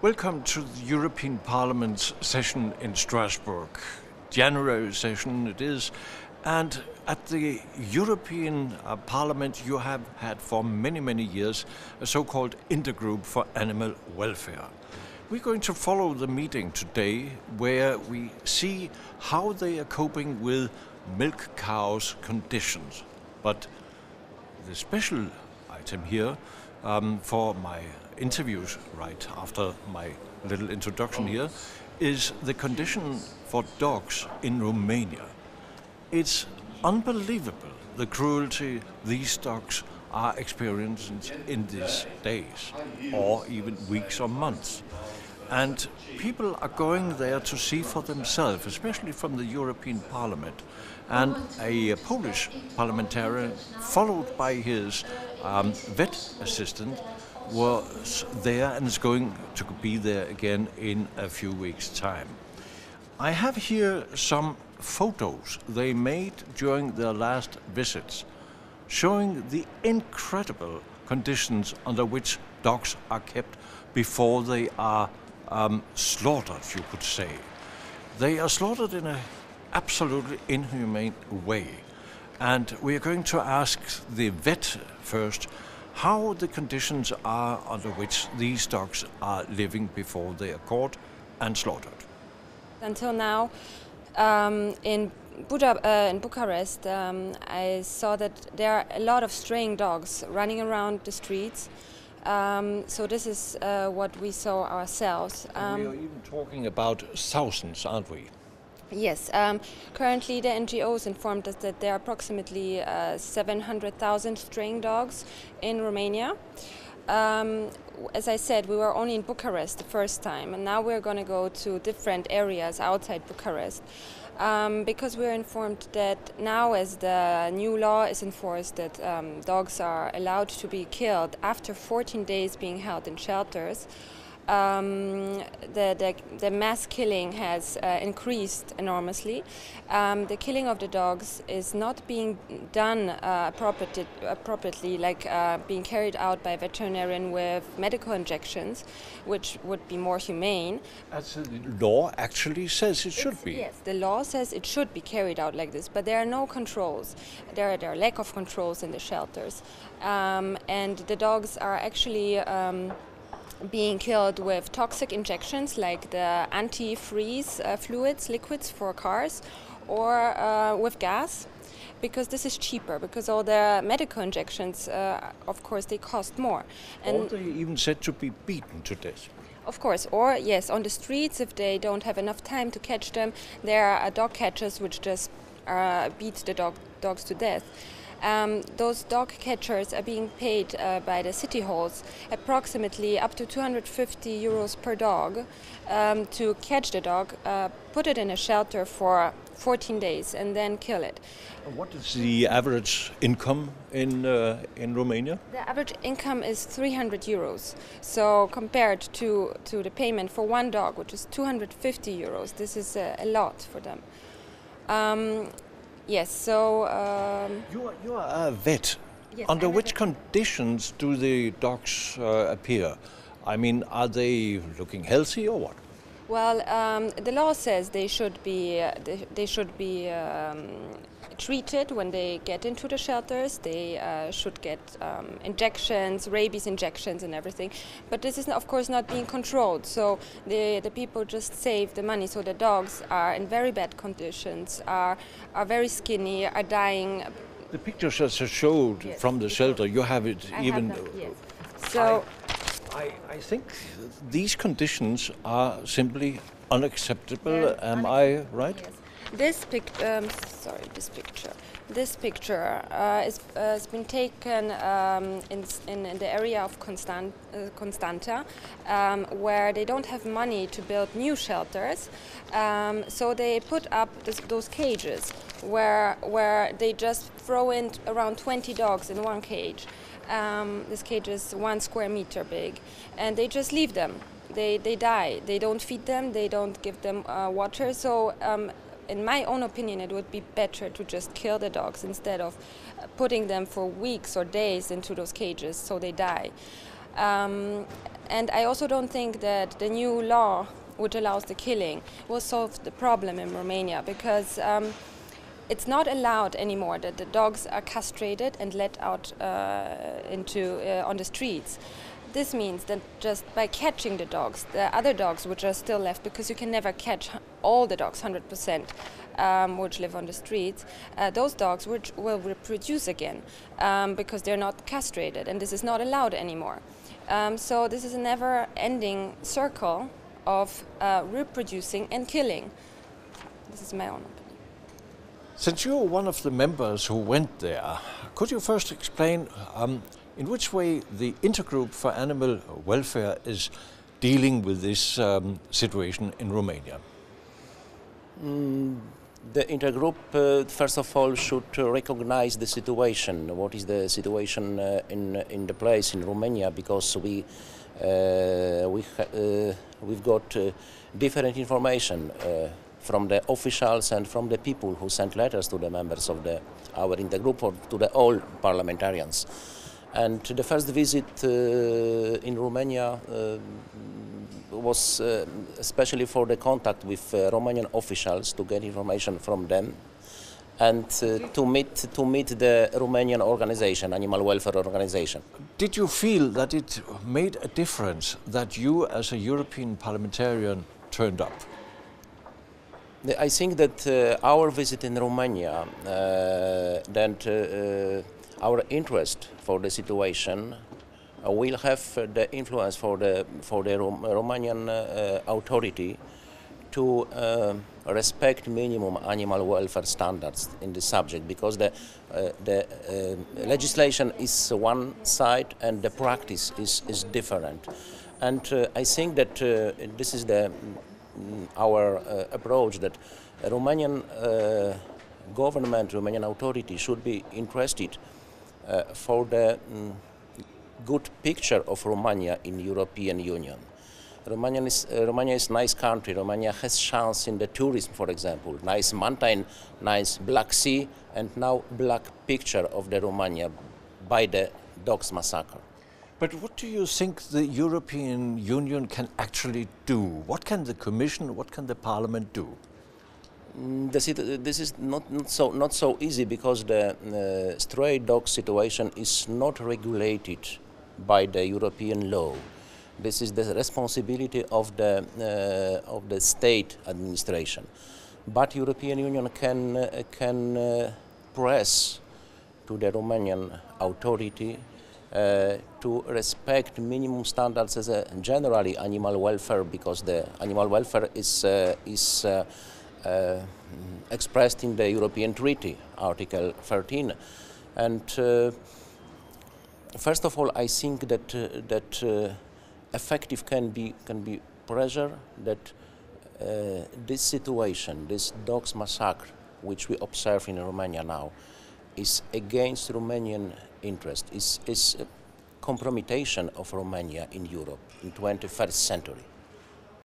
Welcome to the European Parliament's session in Strasbourg. January session it is, and at the European Parliament you have had for many years a so-called intergroup for animal welfare. We're going to follow the meeting today where we see how they are coping with milk cows' conditions. But the special item here for my interviews right after my little introduction here is the condition for dogs in Romania. It's unbelievable the cruelty these dogs are experiencing in these days, or even weeks or months. And people are going there to see for themselves, especially from the European Parliament. And a Polish parliamentarian, followed by his vet assistant, was there and is going to be there again in a few weeks' time. I have here some photos they made during their last visits, showing the incredible conditions under which dogs are kept before they are slaughtered, you could say. They are slaughtered in an absolutely inhumane way. And we are going to ask the vet first how the conditions are under which these dogs are living before they are caught and slaughtered. Until now, in Bucharest, I saw that there are a lot of straying dogs running around the streets. So this is what we saw ourselves. We are even talking about thousands, aren't we? Yes. Currently, the NGOs informed us that there are approximately 700,000 straying dogs in Romania. As I said, we were only in Bucharest the first time, and now we're going to go to different areas outside Bucharest. Because we're informed that now, as the new law is enforced, that dogs are allowed to be killed after 14 days being held in shelters, the mass killing has increased enormously. The killing of the dogs is not being done appropriately, like being carried out by a veterinarian with medical injections, which would be more humane. As the law actually says it should be. Yes, the law says it should be carried out like this, but there are no controls. There are lack of controls in the shelters. And the dogs are actually being killed with toxic injections like the anti-freeze liquids for cars, or with gas, because this is cheaper, because all the medical injections, of course, they cost more. And or they even said to be beaten to death. Of course, or yes, on the streets, if they don't have enough time to catch them, there are dog catchers which just beat the dogs to death. Those dog catchers are being paid by the city halls approximately up to 250 euros per dog to catch the dog, put it in a shelter for 14 days and then kill it. What is the average income in Romania? The average income is 300 euros. So compared to the payment for one dog, which is 250 euros, this is a lot for them. Yes, so... You are a vet. Yes, under which conditions do the dogs appear? I mean, are they looking healthy or what? Well, the law says they should be treated when they get into the shelters. They should get injections, rabies injections and everything. But this is, of course, not being controlled. So the people just save the money. So the dogs are in very bad conditions, are very skinny, are dying. The pictures that are showed from the shelter, you have it even... Have them, yes. So I think these conditions are simply unacceptable. Am I right? Yes. This picture has been taken in the area of Constanta, where they don't have money to build new shelters, so they put up those cages where they just throw in around 20 dogs in one cage. This cage is 1 square meter big, and they just leave them. They die. They don't feed them. They don't give them water. So in my own opinion, it would be better to just kill the dogs instead of putting them for weeks or days into those cages so they die. And I also don't think that the new law, which allows the killing, will solve the problem in Romania, because it's not allowed anymore that the dogs are castrated and let out on the streets. This means that just by catching the dogs, the other dogs which are still left, because you can never catch all the dogs 100% which live on the streets, those dogs which will reproduce again because they're not castrated, and this is not allowed anymore. So this is a never-ending circle of reproducing and killing. This is my own opinion. Since you're one of the members who went there, could you first explain in which way the Intergroup for Animal Welfare is dealing with this situation in Romania? The Intergroup, first of all, should recognize the situation. What is the situation in the place in Romania? Because we've got different information from the officials and from the people who sent letters to the members of our Intergroup, or to the all parliamentarians. And the first visit in Romania was especially for the contact with Romanian officials, to get information from them, and to meet the Romanian organization, animal welfare organization. Did you feel that it made a difference that you, as a European parliamentarian, turned up? I think that our visit in Romania, our interest for the situation will have the influence for the Romanian authority to respect minimum animal welfare standards in this subject, because the legislation is one side and the practice is different. And I think that this is our approach, that Romanian government, Romanian authority should be interested for the good picture of Romania in European Union. Romania is a nice country. Romania has chance in the tourism, for example, nice mountain, nice Black Sea, and now black picture of the Romania by the dogs massacre. But what do you think the European Union can actually do? What can the Commission, what can the Parliament do? This is not so easy, because the stray dog situation is not regulated by the European law. This is the responsibility of the state administration. But European Union can press to the Romanian authority to respect minimum standards as generally animal welfare, because the animal welfare is expressed in the European Treaty, Article 13. And first of all, I think that effective can be pressure that this situation, this dogs massacre, which we observe in Romania now, is against Romanian interest, is compromission of Romania in Europe in 21st century.